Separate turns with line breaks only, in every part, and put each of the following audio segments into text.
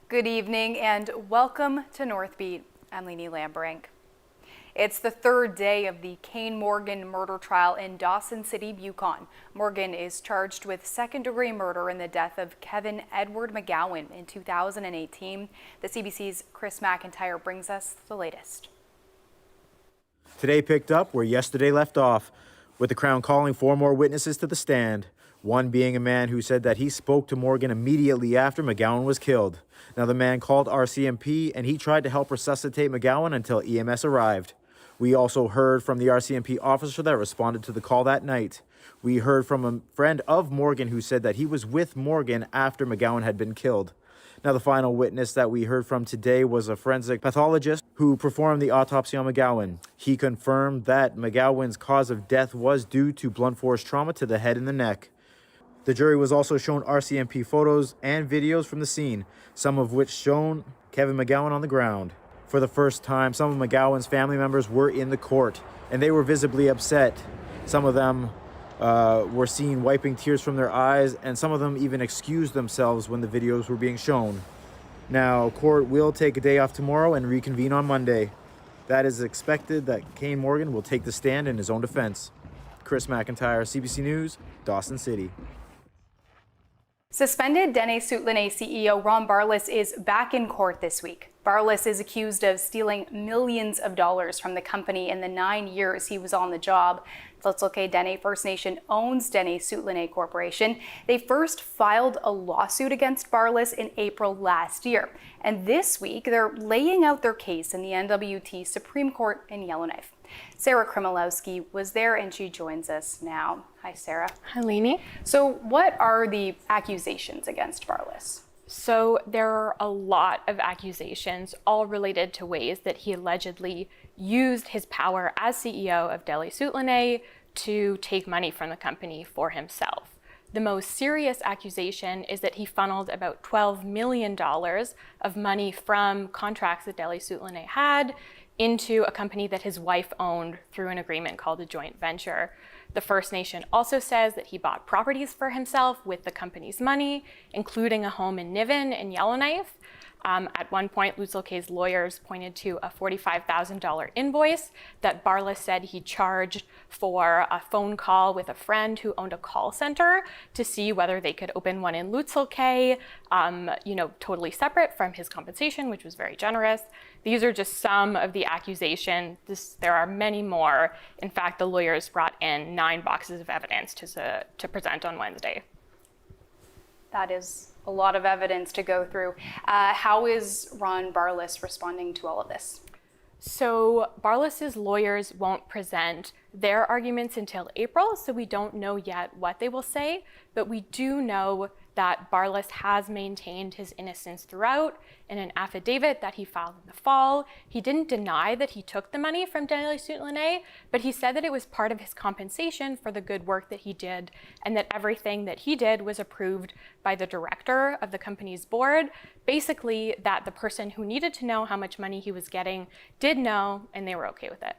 Good evening and welcome to Northbeat. I'm Leanie Lambrink. It's the third day of the Kane Morgan murder trial in Dawson City, Yukon. Morgan is charged with second-degree murder in the death of Kevin Edward McGowan in 2018. The CBC's Chris McIntyre brings us the latest.
Today picked up where yesterday left off, with the Crown calling 4 more witnesses to the stand. One being a man who said that he spoke to Morgan immediately after McGowan was killed. Now, the man called RCMP and he tried to help resuscitate McGowan until EMS arrived. We also heard from the RCMP officer that responded to the call that night. We heard from a friend of Morgan who said that he was with Morgan after McGowan had been killed. Now, the final witness that we heard from today was a forensic pathologist who performed the autopsy on McGowan. He confirmed that McGowan's cause of death was due to blunt force trauma to the head and the neck. The jury was also shown RCMP photos and videos from the scene, some of which shown Kevin McGowan on the ground. For the first time, some of McGowan's family members were in the court, and they were visibly upset. Some of them were seen wiping tears from their eyes, and some of them even excused themselves when the videos were being shown. Now, court will take a day off tomorrow and reconvene on Monday. That is expected that Kane Morgan will take the stand in his own defense. Chris McIntyre, CBC News, Dawson City.
Suspended Su Lin CEO Ron Barlas is back in court this week. Barlas is accused of stealing millions of dollars from the company in the 9 years he was on the job. Tl'otsulke Dene First Nation owns Su Lin Corporation. They first filed a lawsuit against Barlas in April last year. And this week, they're laying out their case in the NWT Supreme Court in Yellowknife. Sarah Krimilowski was there and she joins us now. Hi, Sarah.
Hi, Leanie.
So what are the accusations against Barlas?
So there are a lot of accusations, all related to ways that he allegedly used his power as CEO of Su Lin to take money from the company for himself. The most serious accusation is that he funneled about $12 million of money from contracts that Su Lin had into a company that his wife owned through an agreement called a joint venture. The First Nation also says that he bought properties for himself with the company's money, including a home in Niven in Yellowknife. At one point, Tl'otsulke's lawyers pointed to a $45,000 invoice that Barlas said he charged for a phone call with a friend who owned a call center to see whether they could open one in Tl'otsulke, totally separate from his compensation, which was very generous. These are just some of the accusations. There are many more. In fact, the lawyers brought in 9 boxes of evidence to present on Wednesday.
That is a lot of evidence to go through. How is Ron Barlas responding to all of this?
So Barlas's lawyers won't present their arguments until April, so we don't know yet what they will say, but we do know that Barlas has maintained his innocence throughout. In an affidavit that he filed in the fall, he didn't deny that he took the money from Su Lin, but he said that it was part of his compensation for the good work that he did, and that everything that he did was approved by the director of the company's board. Basically, that the person who needed to know how much money he was getting did know, and they were okay with it.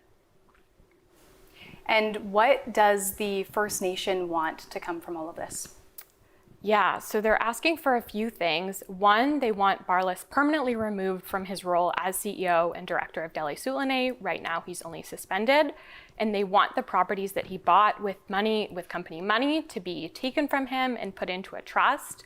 And what does the First Nation want to come from all of this?
Yeah, so they're asking for a few things. One, they want Barlas permanently removed from his role as CEO and director of Su Lin. Right now, he's only suspended. And they want the properties that he bought with company money, to be taken from him and put into a trust.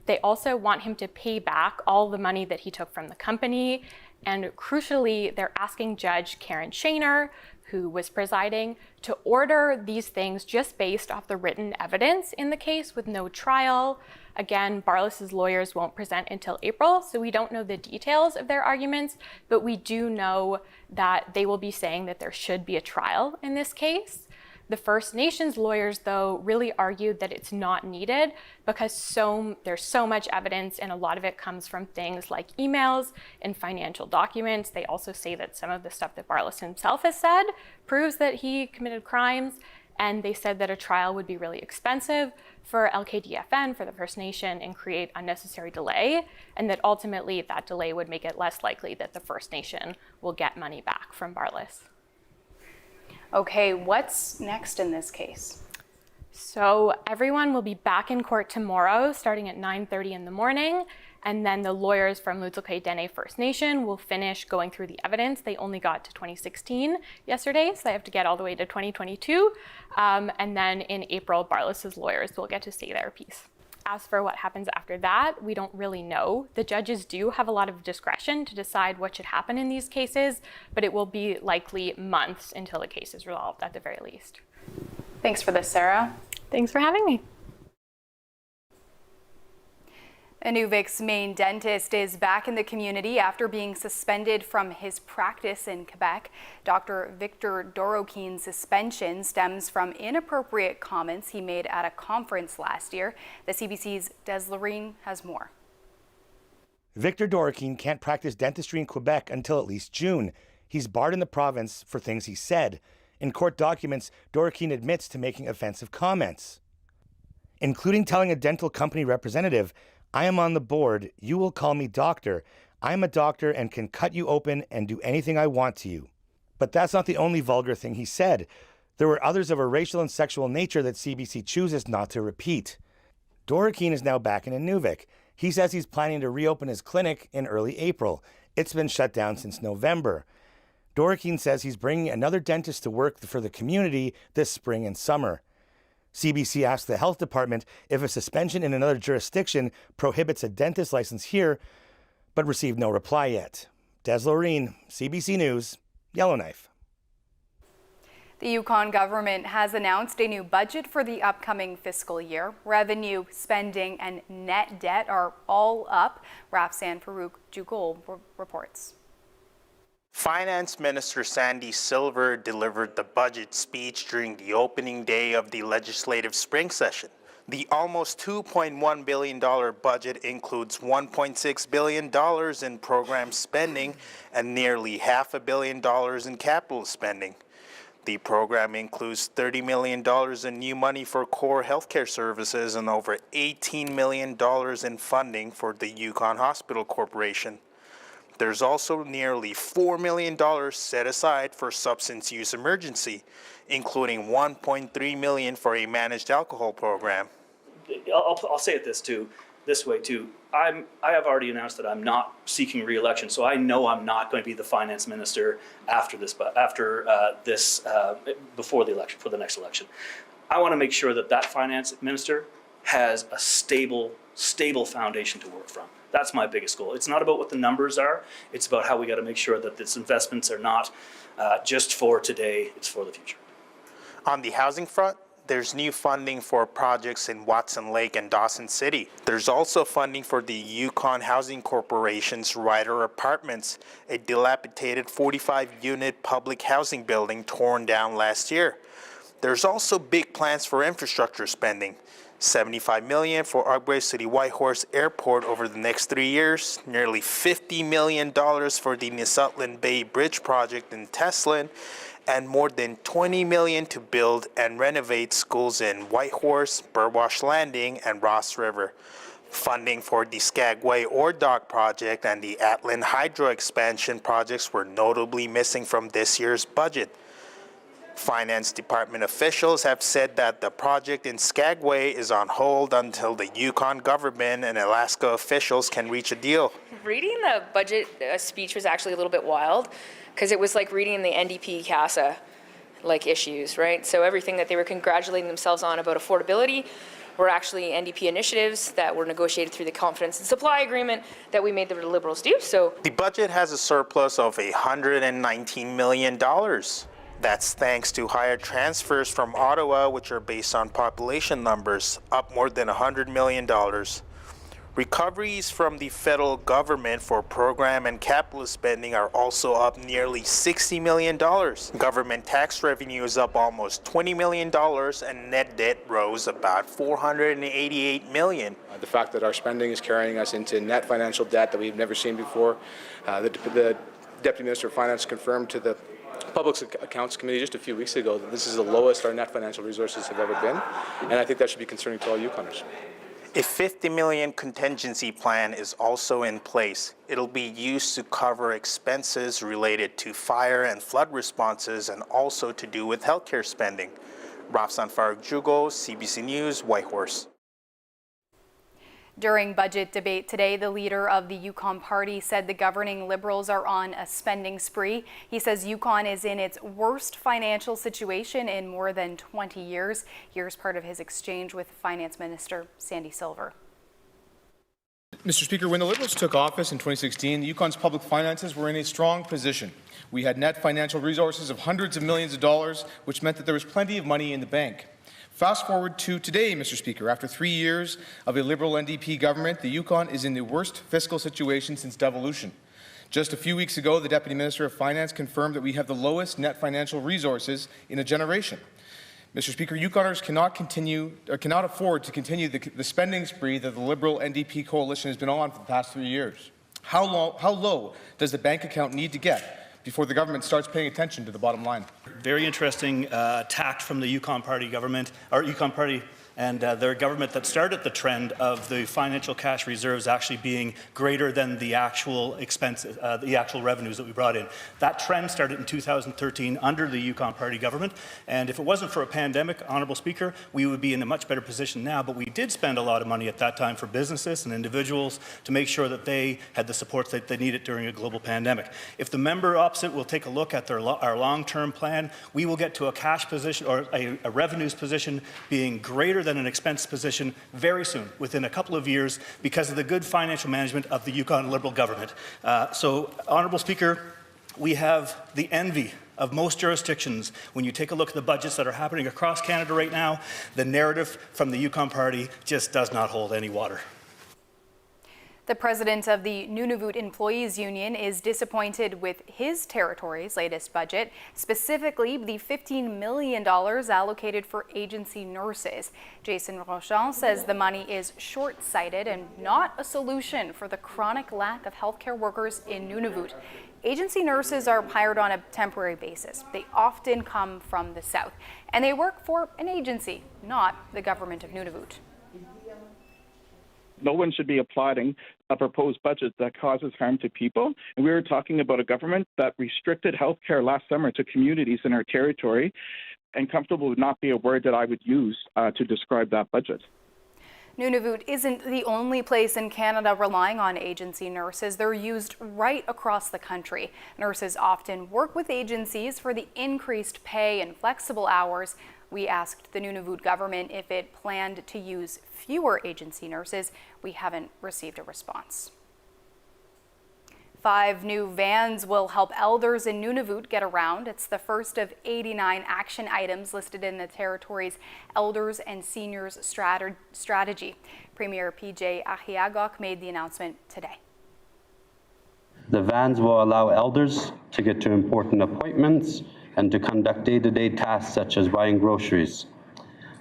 They also want him to pay back all the money that he took from the company. And crucially, they're asking Judge Karen Shaner, who was presiding, to order these things just based off the written evidence in the case with no trial. Again, Barlas's lawyers won't present until April, so we don't know the details of their arguments, but we do know that they will be saying that there should be a trial in this case. The First Nations lawyers, though, really argued that it's not needed because there's so much evidence, and a lot of it comes from things like emails and financial documents. They also say that some of the stuff that Barlas himself has said proves that he committed crimes, and they said that a trial would be really expensive for LKDFN, for the First Nation, and create unnecessary delay, and that ultimately that delay would make it less likely that the First Nation will get money back from Barlas.
Okay, what's next in this case?
So everyone will be back in court tomorrow, starting at 9:30 in the morning. And then the lawyers from Lutselk'e Dene First Nation will finish going through the evidence. They only got to 2016 yesterday, so they have to get all the way to 2022. And then in April, Barless's lawyers will get to say their piece. As for what happens after that, we don't really know. The judges do have a lot of discretion to decide what should happen in these cases, but it will be likely months until the case is resolved at the very least.
Thanks for this, Sarah.
Thanks for having me.
Inuvik's main dentist is back in the community after being suspended from his practice in Quebec. Dr. Victor Dorokin's suspension stems from inappropriate comments he made at a conference last year. The CBC's Des Lorraine has more.
Victor Dorokin can't practice dentistry in Quebec until at least June. He's barred in the province for things he said. In court documents, Dorokin admits to making offensive comments, including telling a dental company representative, "I am on the board. You will call me doctor. I am a doctor and can cut you open and do anything I want to you." But that's not the only vulgar thing he said. There were others of a racial and sexual nature that CBC chooses not to repeat. Dorokin is now back in Inuvik. He says he's planning to reopen his clinic in early April. It's been shut down since November. Dorokin says he's bringing another dentist to work for the community this spring and summer. CBC asked the health department if a suspension in another jurisdiction prohibits a dentist license here, but received no reply yet. Des Lorraine, CBC News, Yellowknife.
The Yukon government has announced a new budget for the upcoming fiscal year. Revenue, spending, and net debt are all up. Rafsan Farouk Jugol reports.
Finance Minister Sandy Silver delivered the budget speech during the opening day of the legislative spring session. The almost $2.1 billion budget includes $1.6 billion in program spending and nearly $500 million in capital spending. The program includes $30 million in new money for core healthcare services and over $18 million in funding for the Yukon Hospital Corporation. There's also nearly $4 million set aside for substance use emergency, including $1.3 million for a managed alcohol program.
I'll say it this way too. I have already announced that I'm not seeking re-election, so I know I'm not going to be the finance minister before the election, for the next election. I want to make sure that finance minister has a stable foundation to work from. That's my biggest goal. It's not about what the numbers are. It's about how we got to make sure that these investments are not just for today, it's for the future.
On the housing front, there's new funding for projects in Watson Lake and Dawson City. There's also funding for the Yukon Housing Corporation's Ryder Apartments, a dilapidated 45-unit public housing building torn down last year. There's also big plans for infrastructure spending. $75 million for upgrades to the Whitehorse Airport over the next 3 years, nearly $50 million for the Nisutlan Bay Bridge project in Teslin, and more than $20 million to build and renovate schools in Whitehorse, Burwash Landing, and Ross River. Funding for the Skagway Ore Dock project and the Atlin Hydro expansion projects were notably missing from this year's budget. Finance Department officials have said that the project in Skagway is on hold until the Yukon government and Alaska officials can reach a deal.
Reading the budget speech was actually a little bit wild because it was like reading the NDP CASA issues, right? So everything that they were congratulating themselves on about affordability were actually NDP initiatives that were negotiated through the confidence and supply agreement that we made the Liberals do. So
the budget has a surplus of $119 million. That's thanks to higher transfers from Ottawa, which are based on population numbers, up more than $100 million. Recoveries from the federal government for program and capital spending are also up nearly $60 million. Government tax revenue is up almost $20 million, and net debt rose about $488 million.
The fact that our spending is carrying us into net financial debt that we've never seen before. The Deputy Minister of Finance confirmed to the Public Accounts Committee just a few weeks ago that this is the lowest our net financial resources have ever been, and I think that should be concerning to all Yukoners.
A $50 million contingency plan is also in place. It'll be used to cover expenses related to fire and flood responses and also to do with healthcare spending. Rafsan Farouk Jugo, CBC News, Whitehorse.
During budget debate today, the leader of the Yukon Party said the governing Liberals are on a spending spree. He says Yukon is in its worst financial situation in more than 20 years. Here's part of his exchange with Finance Minister Sandy Silver.
Mr. Speaker, when the Liberals took office in 2016, the Yukon's public finances were in a strong position. We had net financial resources of hundreds of millions of dollars, which meant that there was plenty of money in the bank. Fast forward to today, Mr. Speaker. After 3 years of a Liberal NDP government, the Yukon is in the worst fiscal situation since devolution. Just a few weeks ago, the Deputy Minister of Finance confirmed that we have the lowest net financial resources in a generation. Mr. Speaker, Yukoners cannot afford to continue the spending spree that the Liberal NDP coalition has been on for the past 3 years. How low does the bank account need to get before the government starts paying attention to the bottom line?
Very interesting tact from the Yukon Party government, or Yukon Party and their government, that started the trend of the financial cash reserves actually being greater than the actual expenses, the actual revenues that we brought in. That trend started in 2013 under the Yukon Party government, and if it wasn't for a pandemic, Honourable Speaker, we would be in a much better position now, but we did spend a lot of money at that time for businesses and individuals to make sure that they had the supports that they needed during a global pandemic. If the member opposite will take a look at our long-term plan, we will get to a cash position or a revenues position being greater than an expense position very soon, within a couple of years, because of the good financial management of the Yukon Liberal government. So, Honourable Speaker, we have the envy of most jurisdictions. When you take a look at the budgets that are happening across Canada right now, the narrative from the Yukon Party just does not hold any water.
The president of the Nunavut Employees Union is disappointed with his territory's latest budget, specifically the $15 million allocated for agency nurses. Jason Rochon says the money is short-sighted and not a solution for the chronic lack of healthcare workers in Nunavut. Agency nurses are hired on a temporary basis. They often come from the south, and they work for an agency, not the government of Nunavut.
No one should be applauding a proposed budget that causes harm to people. And we were talking about a government that restricted health care last summer to communities in our territory, and comfortable would not be a word that I would use to describe that budget.
Nunavut isn't the only place in Canada relying on agency nurses. They're used right across the country. Nurses often work with agencies for the increased pay and flexible hours. We asked the Nunavut government if it planned to use fewer agency nurses. We haven't received a response. 5 new vans will help elders in Nunavut get around. It's the first of 89 action items listed in the territory's Elders and Seniors Strategy. Premier PJ Ahiagok made the announcement today.
The vans will allow elders to get to important appointments and to conduct day-to-day tasks such as buying groceries.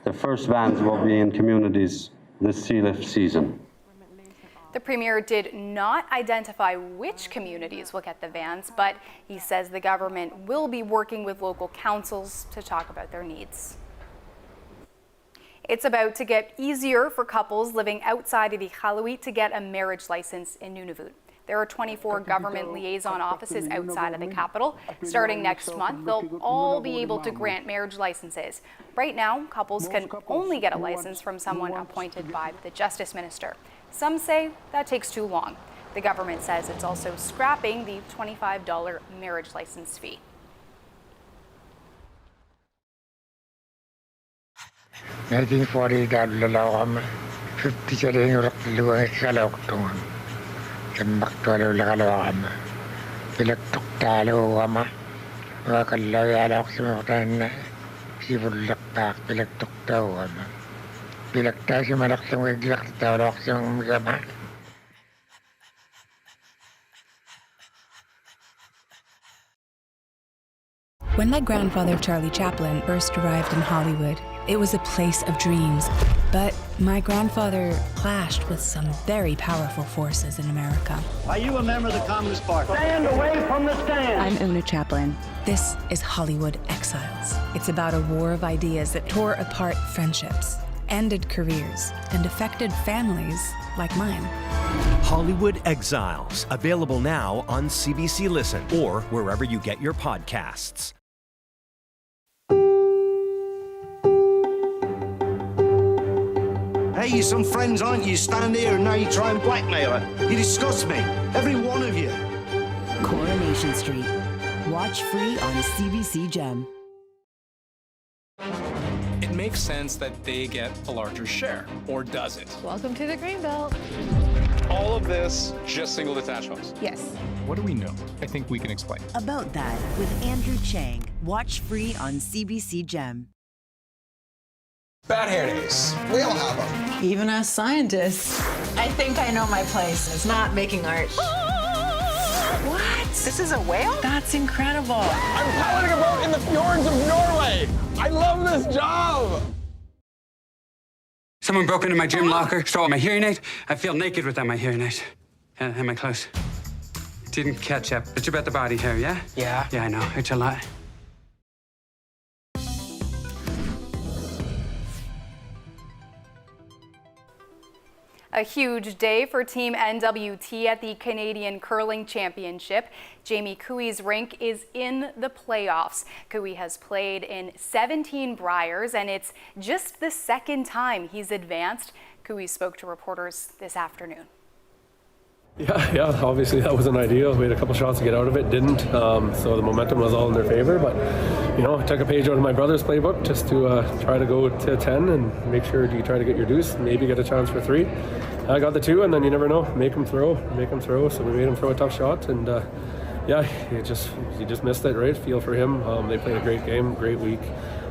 The first vans will be in communities this sealift season.
The Premier did not identify which communities will get the vans, but he says the government will be working with local councils to talk about their needs. It's about to get easier for couples living outside of Iqaluit to get a marriage license in Nunavut. There are 24 government liaison offices outside of the capital. Starting next month, they'll all be able to grant marriage licenses. Right now, couples can only get a license from someone appointed by the Justice Minister. Some say that takes too long. The government says it's also scrapping the $25 marriage license fee.
When my grandfather, Charlie Chaplin, first arrived in Hollywood, it was a place of dreams. But my grandfather clashed with some very powerful forces in America.
Are you a member of the Communist Party? Stand away from the stand!
I'm Una Chaplin. This is Hollywood Exiles. It's about a war of ideas that tore apart friendships, ended careers, and affected families like mine.
Hollywood Exiles, available now on CBC Listen or wherever you get your podcasts.
Hey, you're some friends, aren't you? Stand here and now you try and blackmail her. You disgust me. Every one of you.
Coronation Street. Watch free on CBC Gem.
It makes sense that they get a larger share, or does it?
Welcome to the Greenbelt.
All of this, just single detached homes?
Yes.
What do we know? I think we can explain.
About that with Andrew Chang. Watch free on CBC Gem.
Bad hair days. We all have them.
Even as scientists, I think I know my place. It's not making art. What? This is a whale? That's incredible.
I'm piloting a boat in the fjords of Norway. I love this job.
Someone broke into my gym locker, stole my hearing aid. I feel naked without my hearing aid. And my clothes. Didn't catch up. It's about the body hair, yeah?
Yeah.
Yeah, I know. It's a lot.
A huge day for Team NWT at the Canadian Curling Championship. Jamie Cooey's rink is in the playoffs. Cooey has played in 17 Briers, and it's just the second time he's advanced. Cooey spoke to reporters this afternoon.
Yeah, obviously that wasn't ideal. We had a couple shots to get out of it, didn't. So the momentum was all in their favor. But, I took a page out of my brother's playbook just to try to go to 10 and make sure you try to get your deuce, maybe get a chance for 3. I got the 2, and then you never know. Make them throw. So we made him throw a tough shot, and he just missed it, right? Feel for him. They played a great game, great week.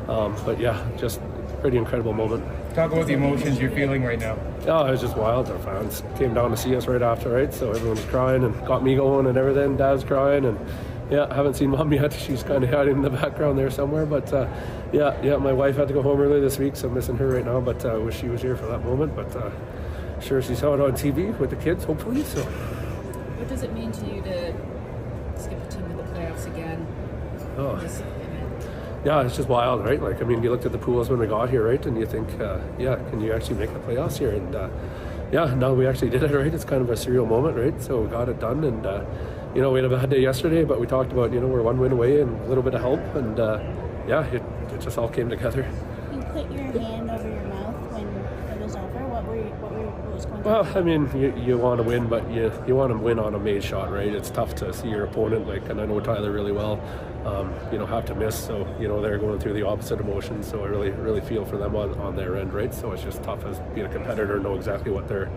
But yeah, just pretty incredible moment.
Talk about the emotions you're feeling right now.
Oh, it was just wild. Our fans came down to see us right after, right? So everyone was crying and got me going and everything. Dad's crying, and I haven't seen Mom yet. She's kind of hiding in the background there somewhere. But my wife had to go home early this week, so I'm missing her right now. But I wish she was here for that moment. But sure, she saw it on TV with the kids, hopefully. So.
What does it mean to you to skip a team to the playoffs again?
Yeah, it's just wild, right? You looked at the pools when we got here, right? And you think, can you actually make the playoffs here? And no, we actually did it, right? It's kind of a surreal moment, right? So we got it done, and we had a bad day yesterday, but we talked about, we're one win away and a little bit of help, and it just all came together.
You put your hand over your mouth when it was over. What was going on?
Well, you want to win, but you want to win on a made shot, right? It's tough to see your opponent, and I know Tyler really well, have to miss. So, they're going through the opposite emotions. So I really, really feel for them on their end, right? So it's just tough as being a competitor, know exactly what they're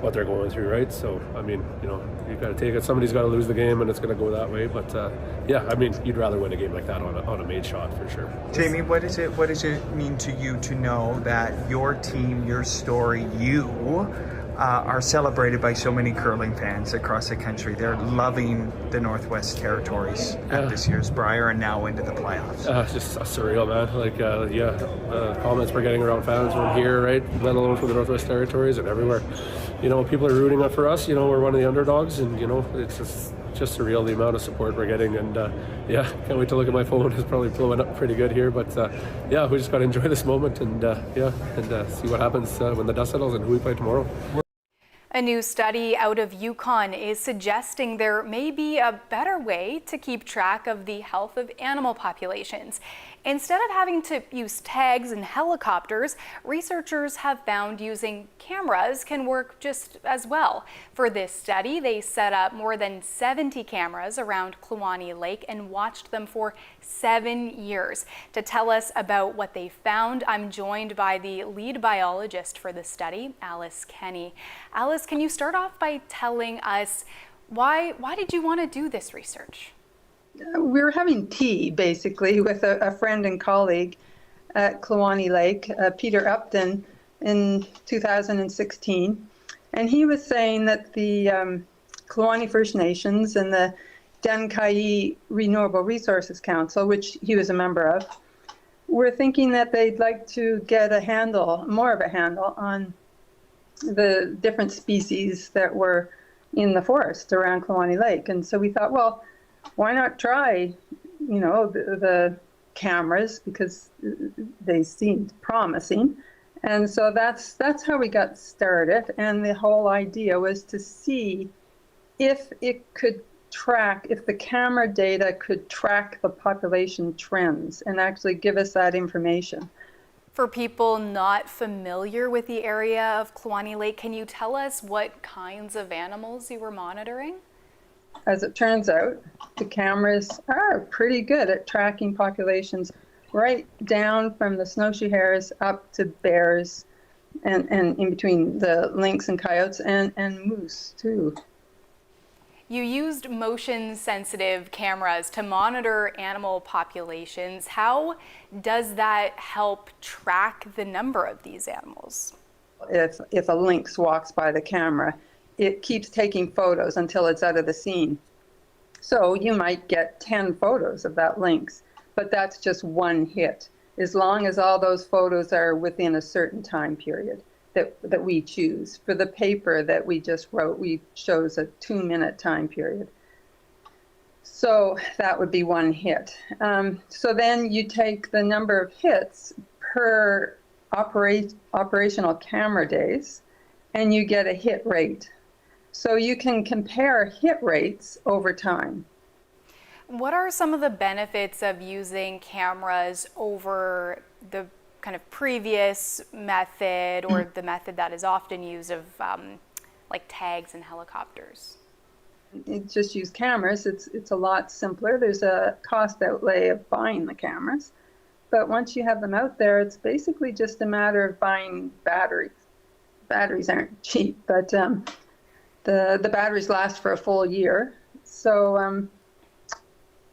going through, right? So, you've got to take it. Somebody's got to lose the game, and it's going to go that way. But you'd rather win a game like that on a made shot for sure.
Jamie, what does it mean to you to know that your team, your story, you are celebrated by so many curling fans across the country? They're loving the Northwest Territories at this year's Brier and now into the playoffs.
It's just surreal, man. Comments we're getting around fans from here, right? Let alone from the Northwest Territories and everywhere. People are rooting for us. We're one of the underdogs, and it's just surreal the amount of support we're getting. And can't wait to look at my phone. It's probably blowing up pretty good here, but we just got to enjoy this moment and see what happens when the dust settles and who we play tomorrow.
A new study out of Yukon is suggesting there may be a better way to keep track of the health of animal populations. Instead of having to use tags and helicopters, researchers have found using cameras can work just as well. For this study, they set up more than 70 cameras around Kluane Lake and watched them for 7 years. To tell us about what they found, I'm joined by the lead biologist for the study, Alice Kenny. Alice, can you start off by telling us why did you want to do this research?
We were having tea, basically, with a friend and colleague at Kluane Lake, Peter Upton, in 2016. And he was saying that the Kluane First Nations and the Denkai Renewable Resources Council, which he was a member of, were thinking that they'd like to get more of a handle on the different species that were in the forest around Kluane Lake. And so we thought, well, why not try, the cameras, because they seemed promising. And so that's how we got started. And the whole idea was to see if the camera data could track the population trends and actually give us that information.
For people not familiar with the area of Kluane Lake, can you tell us what kinds of animals you were monitoring?
As it turns out, the cameras are pretty good at tracking populations right down from the snowshoe hares up to bears and in between the lynx and coyotes and moose too.
You used motion-sensitive cameras to monitor animal populations. How does that help track the number of these animals?
If a lynx walks by the camera, it keeps taking photos until it's out of the scene. So you might get 10 photos of that lynx, but that's just one hit, as long as all those photos are within a certain time period that we choose. For the paper that we just wrote, we chose a 2-minute time period. So that would be one hit. So then you take the number of hits per operational camera days, and you get a hit rate. So you can compare hit rates over time.
What are some of the benefits of using cameras over the kind of previous method or the method that is often used of like tags and helicopters?
You just use cameras. It's a lot simpler. There's a cost outlay of buying the cameras. But once you have them out there, it's basically just a matter of buying batteries. Batteries aren't cheap, but the batteries last for a full year. So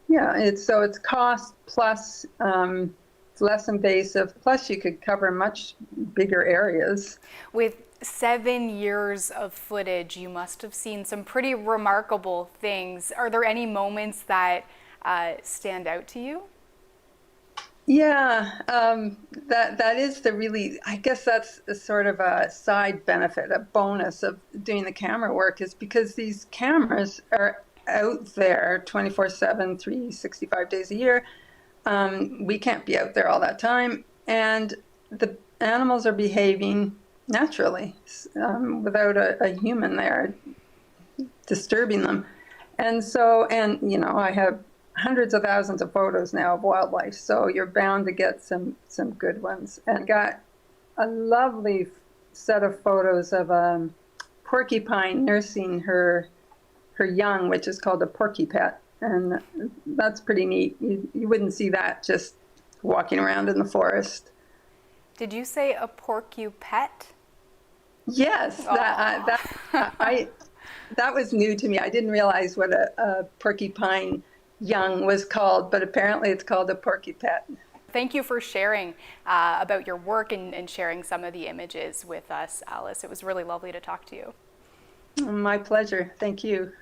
yeah, it's cost plus it's less invasive. Plus, you could cover much bigger areas.
With 7 years of footage, you must have seen some pretty remarkable things. Are there any moments that stand out to you?
Yeah, that is the really, I guess that's a sort of a side benefit, a bonus of doing the camera work, is because these cameras are out there 24/7, 365 days a year. We can't be out there all that time, and the animals are behaving naturally without a human there disturbing them. And so, and you know, I have hundreds of thousands of photos now of wildlife, so you're bound to get some good ones. And got a lovely set of photos of a porcupine nursing her young, which is called a porcupet, and that's pretty neat. You wouldn't see that just walking around in the forest.
Did you say a porcupet?
Yes, that was new to me. I didn't realize what a porcupine young was called, but apparently it's called a porcupet.
Thank you for sharing about your work and sharing some of the images with us, Alice. It was really lovely to talk to you.
My pleasure. Thank you.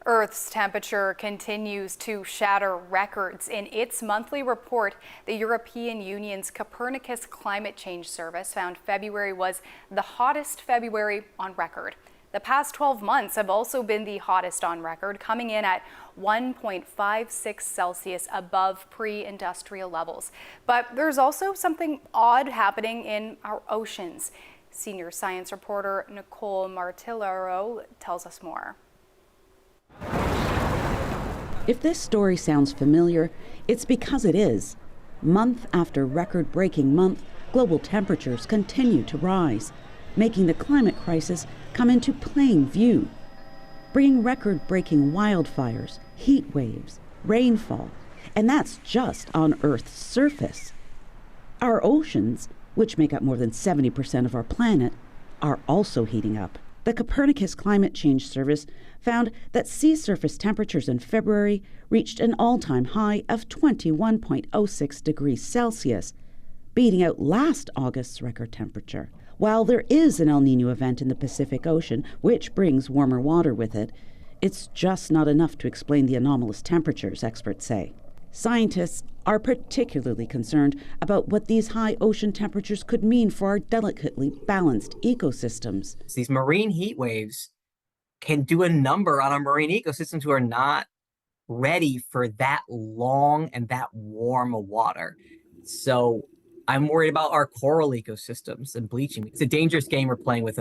Earth's temperature continues to shatter records. In its monthly report, the European Union's Copernicus Climate Change Service found February was the hottest February on record. The past 12 months have also been the hottest on record, coming in at 1.56 Celsius above pre-industrial levels. But there's also something odd happening in our oceans. Senior science reporter Nicole Martillero tells us more.
If this story sounds familiar, it's because it is. Month after record-breaking month, global temperatures continue to rise, making the climate crisis come into plain view, bringing record-breaking wildfires, heat waves, rainfall, and that's just on Earth's surface. Our oceans, which make up more than 70% of our planet, are also heating up. The Copernicus Climate Change Service found that sea surface temperatures in February reached an all-time high of 21.06 degrees Celsius, beating out last August's record temperature. While there is an El Niño event in the Pacific Ocean, which brings warmer water with it, it's just not enough to explain the anomalous temperatures, experts say. Scientists are particularly concerned about what these high ocean temperatures could mean for our delicately balanced ecosystems.
These marine heat waves can do a number on our marine ecosystems who are not ready for that long and that warm a water. So I'm worried about our coral ecosystems and bleaching. It's a dangerous game we're playing with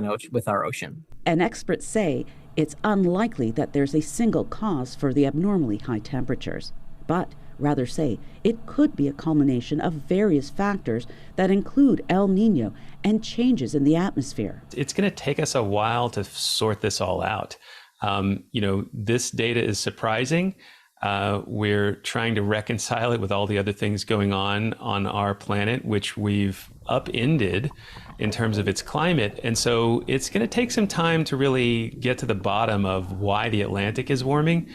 our ocean.
And experts say it's unlikely that there's a single cause for the abnormally high temperatures. But rather say it could be a culmination of various factors that include El Nino and changes in the atmosphere.
It's going to take us a while to sort this all out. This data is surprising. We're trying to reconcile it with all the other things going on our planet, which we've upended in terms of its climate. And so it's going to take some time to really get to the bottom of why the Atlantic is warming.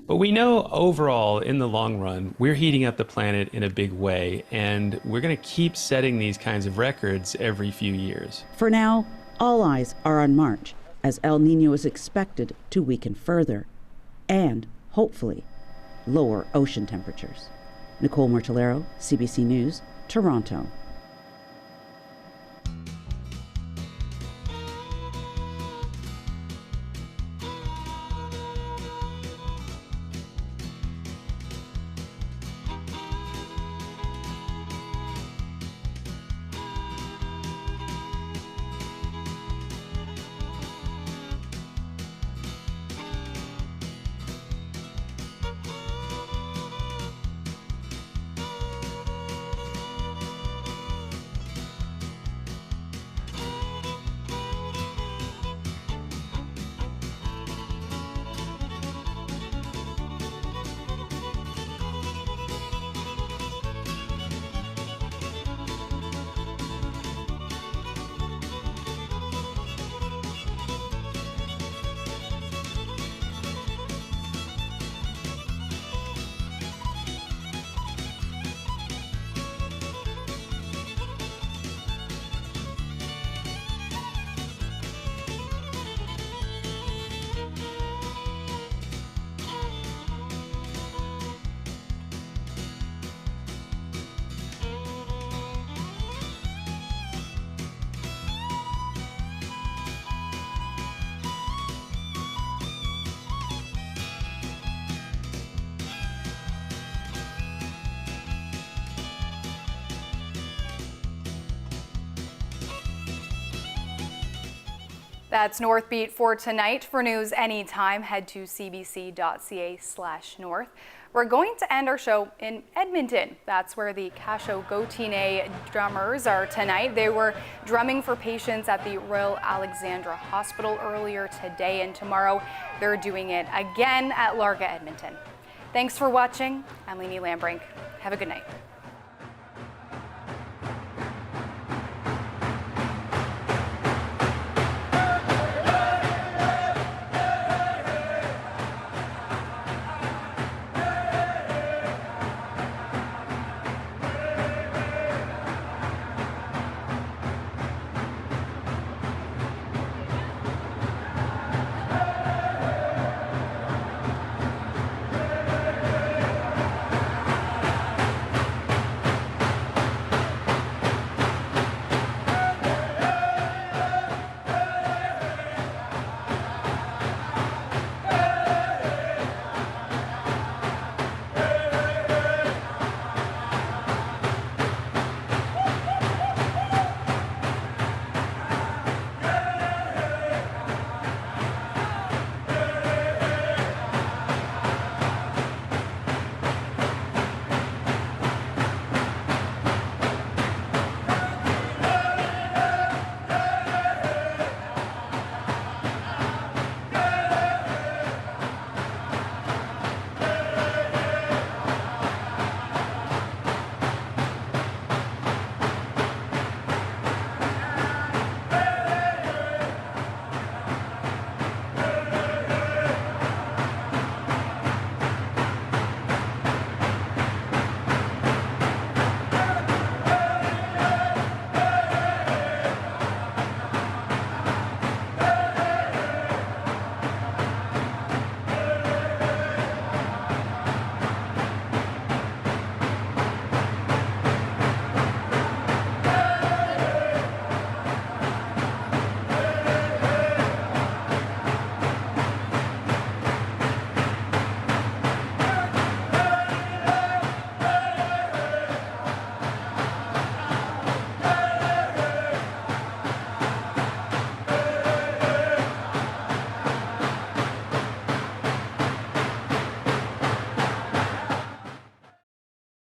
But we know overall, in the long run, we're heating up the planet in a big way, and we're going to keep setting these kinds of records every few years.
For now, all eyes are on March, as El Nino is expected to weaken further and, hopefully, lower ocean temperatures. Nicole Mortellero, CBC News, Toronto.
That's Northbeat for tonight. For news anytime, head to cbc.ca/north. We're going to end our show in Edmonton. That's where the Casho Gotine drummers are tonight. They were drumming for patients at the Royal Alexandra Hospital earlier today, and tomorrow they're doing it again at Larga Edmonton. Thanks for watching. I'm Lainey Lambrink. Have a good night.